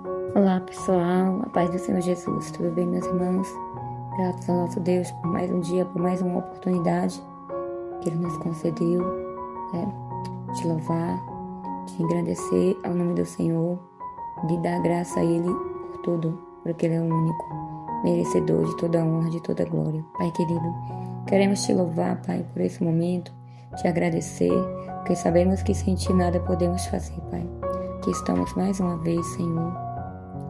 Olá pessoal, a paz do Senhor Jesus, tudo bem meus irmãos? Graças ao nosso Deus por mais um dia, por mais uma oportunidade que Ele nos concedeu, de louvar, de engrandecer ao nome do Senhor, de dar graça a Ele por tudo, porque Ele é o único merecedor de toda a honra, de toda a glória. Pai querido, queremos Te louvar, Pai, por esse momento, Te agradecer, porque sabemos que sem Ti nada podemos fazer, Pai. Que estamos mais uma vez, Senhor,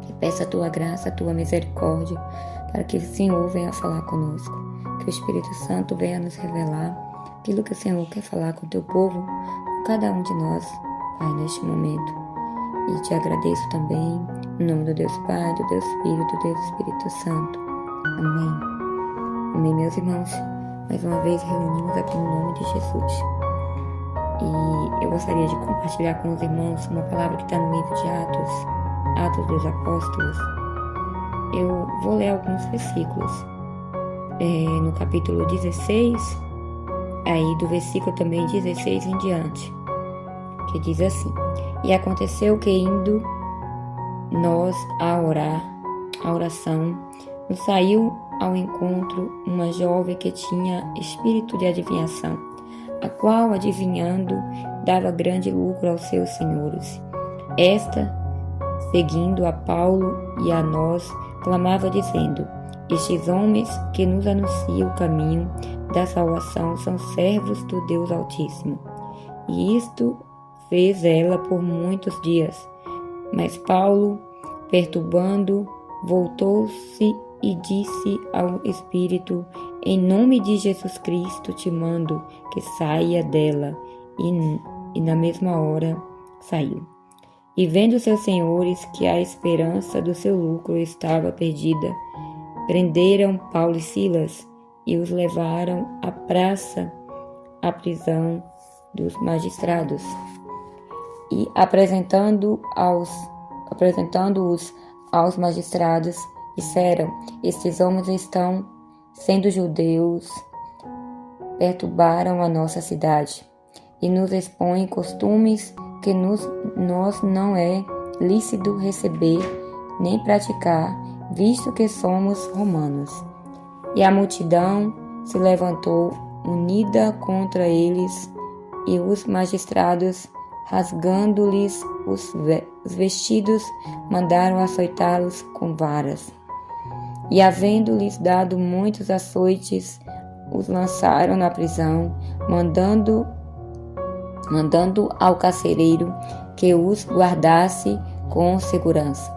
que peça a Tua graça, a Tua misericórdia, para que o Senhor venha falar conosco, que o Espírito Santo venha nos revelar aquilo que o Senhor quer falar com o Teu povo, com cada um de nós, Pai, neste momento. E Te agradeço também, em nome do Deus Pai, do Deus Filho, do Deus Espírito Santo. Amém. Amém, meus irmãos. Mais uma vez reunimos aqui no nome de Jesus. E eu gostaria de compartilhar com os irmãos uma palavra que está no livro de Atos dos Apóstolos. Eu vou ler alguns versículos. No capítulo 16, aí do versículo também 16 em diante, que diz assim: E aconteceu que indo nós a orar, a oração, nos saiu ao encontro uma jovem que tinha espírito de adivinhação, a qual, adivinhando, dava grande lucro aos seus senhores. Esta, seguindo a Paulo e a nós, clamava dizendo: Estes homens que nos anunciam o caminho da salvação são servos do Deus Altíssimo. E isto fez ela por muitos dias. Mas Paulo, perturbando, voltou-se e disse ao Espírito: Em nome de Jesus Cristo te mando que saia dela. E na mesma hora saiu. E vendo seus senhores que a esperança do seu lucro estava perdida, prenderam Paulo e Silas e os levaram à praça, à prisão dos magistrados. E apresentando-os aos magistrados, disseram: Estes homens estão, sendo judeus, perturbaram a nossa cidade e nos expõem costumes que nós não é lícito receber nem praticar, visto que somos romanos. E a multidão se levantou unida contra eles, e os magistrados, rasgando-lhes os vestidos, mandaram açoitá-los com varas. E havendo-lhes dado muitos açoites, os lançaram na prisão, mandando ao carcereiro que os guardasse com segurança,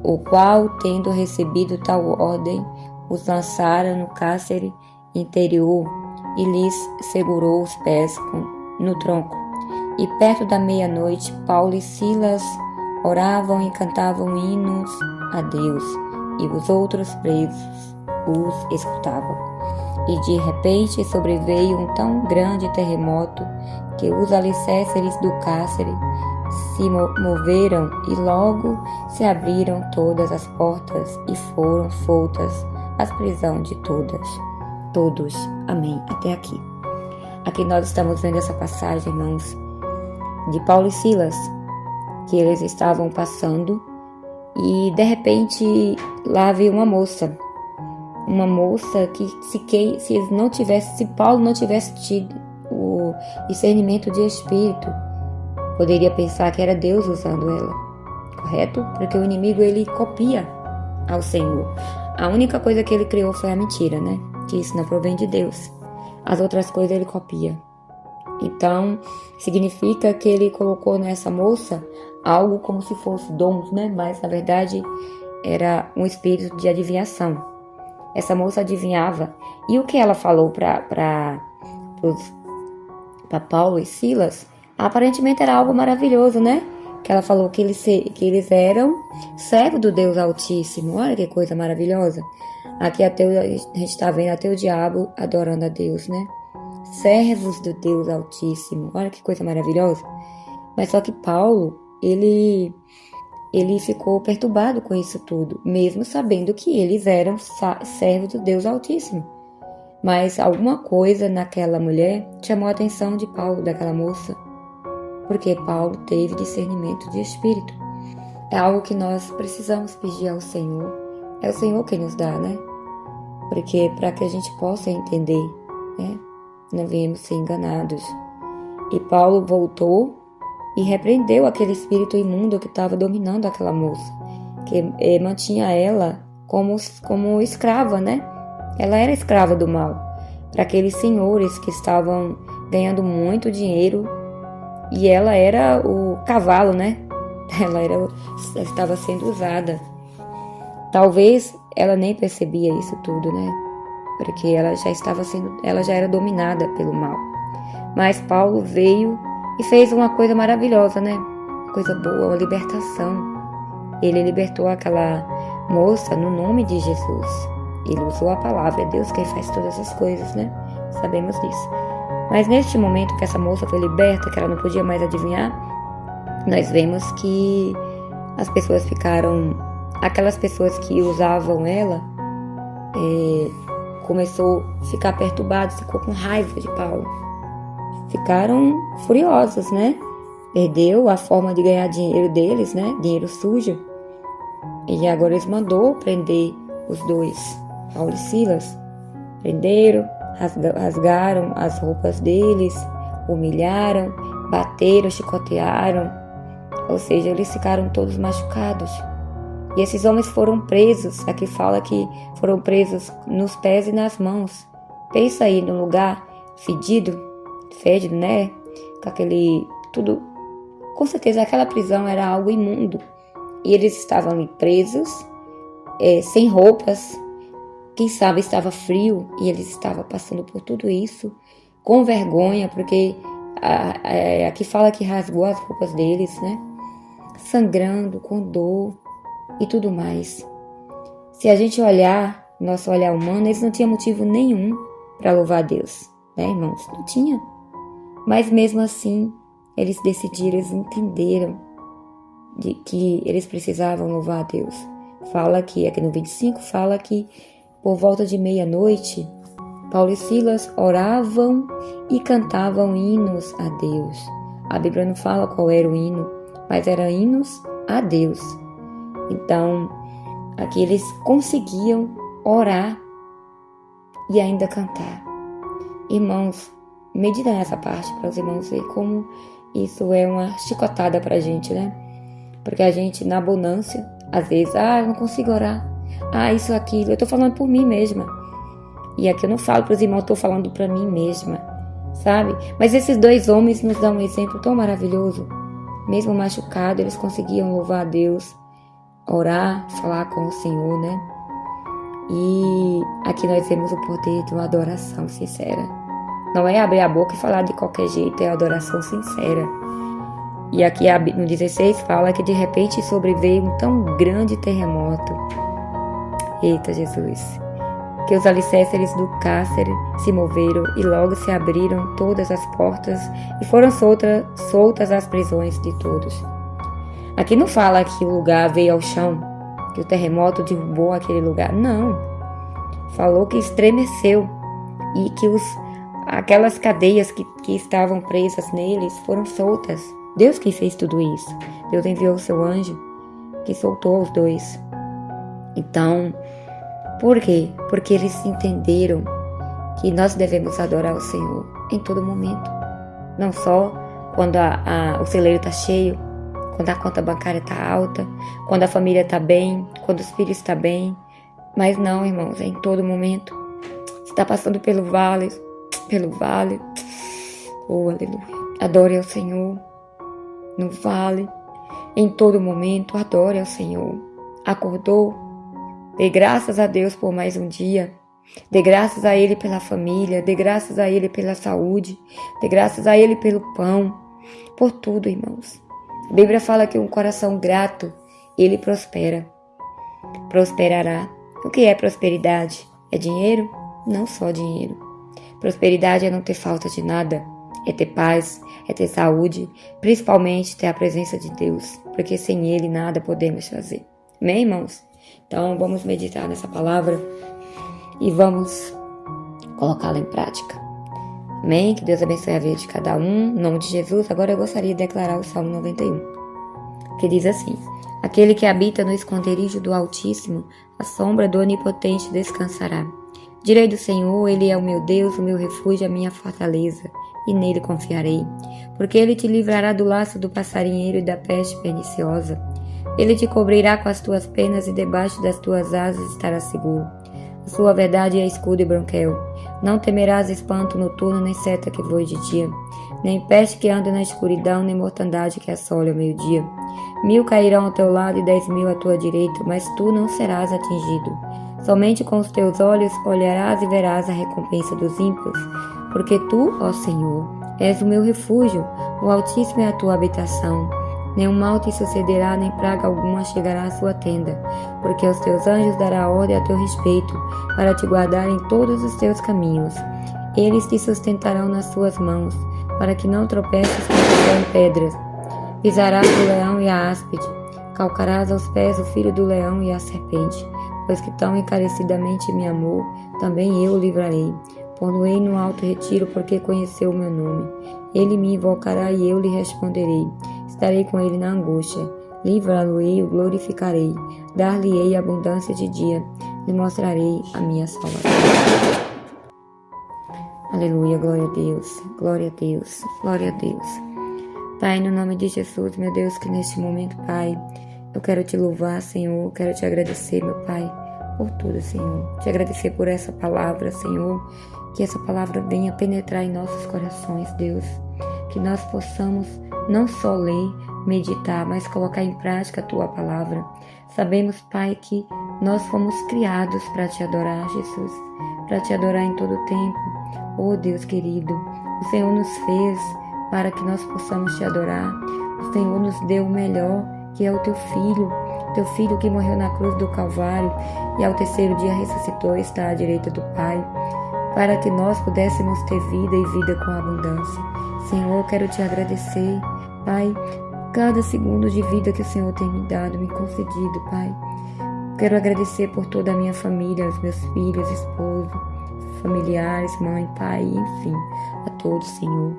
o qual, tendo recebido tal ordem, os lançaram no cárcere interior e lhes segurou os pés no tronco. E perto da meia-noite, Paulo e Silas oravam e cantavam hinos a Deus, e os outros presos os escutavam. E de repente sobreveio um tão grande terremoto que os alicerces do cárcere se moveram e logo se abriram todas as portas e foram soltas as prisões de todos. Amém. Até aqui. Aqui nós estamos vendo essa passagem, irmãos, de Paulo e Silas, que eles estavam passando e de repente lá veio uma moça que se Paulo não tivesse tido o discernimento de espírito, poderia pensar que era Deus usando ela, correto? Porque o inimigo, ele copia ao Senhor. A única coisa que ele criou foi a mentira, né? Que isso não provém de Deus. As outras coisas ele copia. Então, significa que ele colocou nessa moça algo como se fosse dons, né? Mas, na verdade, era um espírito de adivinhação. Essa moça adivinhava. E o que ela falou para Paulo e Silas, aparentemente era algo maravilhoso, né? Que ela falou que eles eram servos do Deus Altíssimo. Olha que coisa maravilhosa. Aqui a gente está vendo até o diabo adorando a Deus, né? Servos do Deus Altíssimo. Olha que coisa maravilhosa. Mas só que Paulo, ele ficou perturbado com isso tudo, mesmo sabendo que eles eram servos do Deus Altíssimo. Mas alguma coisa naquela mulher chamou a atenção de Paulo, daquela moça, porque Paulo teve discernimento de espírito. é algo que nós precisamos pedir ao Senhor. É o Senhor quem nos dá, né? Porque para que a gente possa entender, né? Não viemos ser enganados. E Paulo voltou e repreendeu aquele espírito imundo que estava dominando aquela moça, que mantinha ela como escrava, né? Ela era escrava do mal, para aqueles senhores que estavam ganhando muito dinheiro, e ela era o cavalo, né? Ela estava sendo usada. Talvez ela nem percebia isso tudo, né? Porque ela já era dominada pelo mal. Mas Paulo veio e fez uma coisa maravilhosa, né? Uma coisa boa, uma libertação. Ele libertou aquela moça no nome de Jesus. Ele usou a palavra, é Deus quem faz todas as coisas, né? Sabemos disso. Mas neste momento que essa moça foi liberta, que ela não podia mais adivinhar, nós vemos que as pessoas ficaram... Aquelas pessoas que usavam ela, começou a ficar perturbadas, ficou com raiva de Paulo. Ficaram furiosos, né? Perdeu a forma de ganhar dinheiro deles, né? Dinheiro sujo. E agora eles mandou prender os dois, Paulo e Silas. Prenderam, rasgaram as roupas deles, humilharam, bateram, chicotearam. Ou seja, eles ficaram todos machucados. E esses homens foram presos, aqui fala que foram presos nos pés e nas mãos. Pensa aí num lugar fedido, né? Com aquele tudo. Com certeza aquela prisão era algo imundo. E eles estavam ali presos, sem roupas. Quem sabe estava frio e eles estavam passando por tudo isso com vergonha, porque aqui fala que rasgou as roupas deles, né? Sangrando, com dor e tudo mais. Se a gente olhar, nosso olhar humano, eles não tinham motivo nenhum para louvar a Deus, né, irmãos? Não tinha. Mas mesmo assim, eles decidiram, eles entenderam de que eles precisavam louvar a Deus. Fala aqui no 25, fala que por volta de meia-noite, Paulo e Silas oravam e cantavam hinos a Deus. A Bíblia não fala qual era o hino, mas eram hinos a Deus. Então, aqui eles conseguiam orar e ainda cantar. Irmãos, medita nessa parte para os irmãos verem como isso é uma chicotada para a gente, né? Porque a gente, na abundância, às vezes, eu não consigo orar. Isso, aquilo. Eu estou falando por mim mesma. E aqui eu não falo para os irmãos, eu estou falando para mim mesma, sabe? Mas esses dois homens nos dão um exemplo tão maravilhoso. Mesmo machucados, eles conseguiam louvar a Deus, orar, falar com o Senhor, né? E aqui nós vemos o poder de uma adoração sincera. Não é abrir a boca e falar de qualquer jeito, é adoração sincera. E aqui no 16 fala que de repente sobreveio um tão grande terremoto. Eita Jesus! Que os alicerces do cárcere se moveram e logo se abriram todas as portas e foram soltas as prisões de todos. Aqui não fala que o lugar veio ao chão, que o terremoto derrubou aquele lugar. Não. Falou que estremeceu e que aquelas cadeias que estavam presas neles foram soltas. Deus que fez tudo isso. Deus enviou o seu anjo que soltou os dois. Então, por quê? Porque eles entenderam que nós devemos adorar o Senhor em todo momento. Não só quando o celeiro está cheio, quando a conta bancária está alta, quando a família está bem, quando os filhos estão bem. Mas não, irmãos, é em todo momento. Você está passando pelo vale, oh, aleluia. Adore ao Senhor no vale, em todo momento, adore ao Senhor. Acordou? Dê graças a Deus por mais um dia. Dê graças a Ele pela família. Dê graças a Ele pela saúde. Dê graças a Ele pelo pão. Por tudo, irmãos. A Bíblia fala que um coração grato, ele prospera. Prosperará. O que é prosperidade? É dinheiro? Não só dinheiro. Prosperidade é não ter falta de nada. É ter paz, é ter saúde, principalmente ter a presença de Deus. Porque sem Ele nada podemos fazer. Amém, irmãos? Então, vamos meditar nessa palavra e vamos colocá-la em prática. Amém? Que Deus abençoe a vida de cada um. Em nome de Jesus, agora eu gostaria de declarar o Salmo 91, que diz assim: Aquele que habita no esconderijo do Altíssimo, a sombra do Onipotente descansará. Direi do Senhor, Ele é o meu Deus, o meu refúgio, a minha fortaleza, e nele confiarei. Porque Ele te livrará do laço do passarinheiro e da peste perniciosa. Ele te cobrirá com as tuas penas e debaixo das tuas asas estarás seguro. A sua verdade é escudo e bronquel. Não temerás espanto noturno, nem seta que voe de dia, nem peste que anda na escuridão, nem mortandade que assole ao meio-dia. 1000 cairão ao teu lado e 10.000 à tua direita, mas tu não serás atingido. Somente com os teus olhos olharás e verás a recompensa dos ímpios. Porque tu, ó Senhor, és o meu refúgio, o Altíssimo é a tua habitação. Nenhum mal te sucederá, nem praga alguma chegará à sua tenda, porque aos teus anjos dará ordem a teu respeito, para te guardar em todos os teus caminhos. Eles te sustentarão nas suas mãos, para que não tropeces em pedras. Pisarás o leão e a áspide, calcarás aos pés o filho do leão e a serpente, pois que tão encarecidamente me amou, também eu o livrarei. Pô-lo-ei no alto retiro, porque conheceu o meu nome. Ele me invocará e eu lhe responderei. Estarei com ele na angústia. Livrá-lo-ei e o glorificarei. Dar-lhe-ei abundância de dia. Lhe mostrarei a minha salvação. Aleluia, glória a Deus, glória a Deus, glória a Deus. Pai, no nome de Jesus, meu Deus, que neste momento, Pai, eu quero te louvar, Senhor, quero te agradecer, meu Pai, por tudo, Senhor. Te agradecer por essa palavra, Senhor, que essa palavra venha penetrar em nossos corações, Deus, que nós possamos não só ler, meditar, mas colocar em prática a Tua palavra. Sabemos, Pai, que nós fomos criados para Te adorar, Jesus, para Te adorar em todo o tempo. Oh, Deus querido, o Senhor nos fez para que nós possamos Te adorar. O Senhor nos deu o melhor, que é o Teu Filho que morreu na cruz do Calvário e ao terceiro dia ressuscitou e está à direita do Pai, para que nós pudéssemos ter vida e vida com abundância. Senhor, eu quero Te agradecer, Pai, cada segundo de vida que o Senhor tem me dado, me concedido, Pai. Quero agradecer por toda a minha família, os meus filhos, esposo, familiares, mãe, pai, enfim, a todos, Senhor.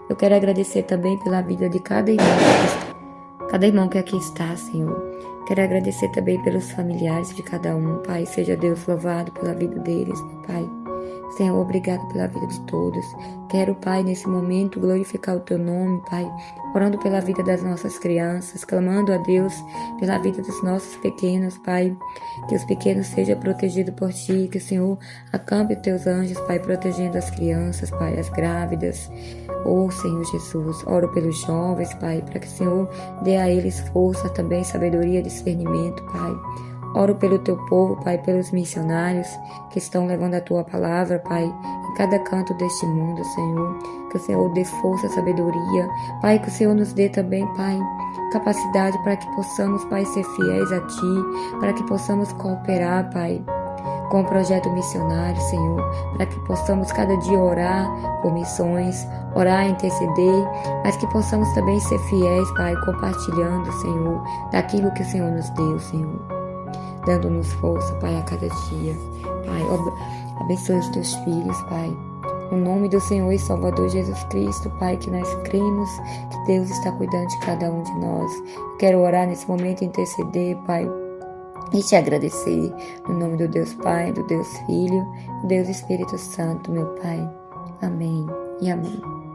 Eu quero agradecer também pela vida de cada irmão que aqui está, Senhor. Quero agradecer também pelos familiares de cada um, Pai. Seja Deus louvado pela vida deles, meu Pai. Senhor, obrigado pela vida de todos. Quero, Pai, nesse momento glorificar o Teu nome, Pai, orando pela vida das nossas crianças, clamando a Deus pela vida dos nossos pequenos, Pai, que os pequenos sejam protegidos por Ti, que o Senhor acampe os Teus anjos, Pai, protegendo as crianças, Pai, as grávidas. Oh, Senhor Jesus, oro pelos jovens, Pai, para que o Senhor dê a eles força também, sabedoria, discernimento, Pai. Oro pelo Teu povo, Pai, pelos missionários que estão levando a Tua palavra, Pai, em cada canto deste mundo, Senhor. Que o Senhor dê força, sabedoria, Pai, que o Senhor nos dê também, Pai, capacidade para que possamos, Pai, ser fiéis a Ti, para que possamos cooperar, Pai, com o projeto missionário, Senhor, para que possamos cada dia orar por missões, orar, interceder, mas que possamos também ser fiéis, Pai, compartilhando, Senhor, daquilo que o Senhor nos deu, Senhor. Dando-nos força, Pai, a cada dia. Pai, abençoe os Teus filhos, Pai. No nome do Senhor e Salvador Jesus Cristo, Pai, que nós cremos que Deus está cuidando de cada um de nós. Quero orar nesse momento e interceder, Pai, e Te agradecer. No nome do Deus Pai, do Deus Filho, do Deus Espírito Santo, meu Pai. Amém e amém.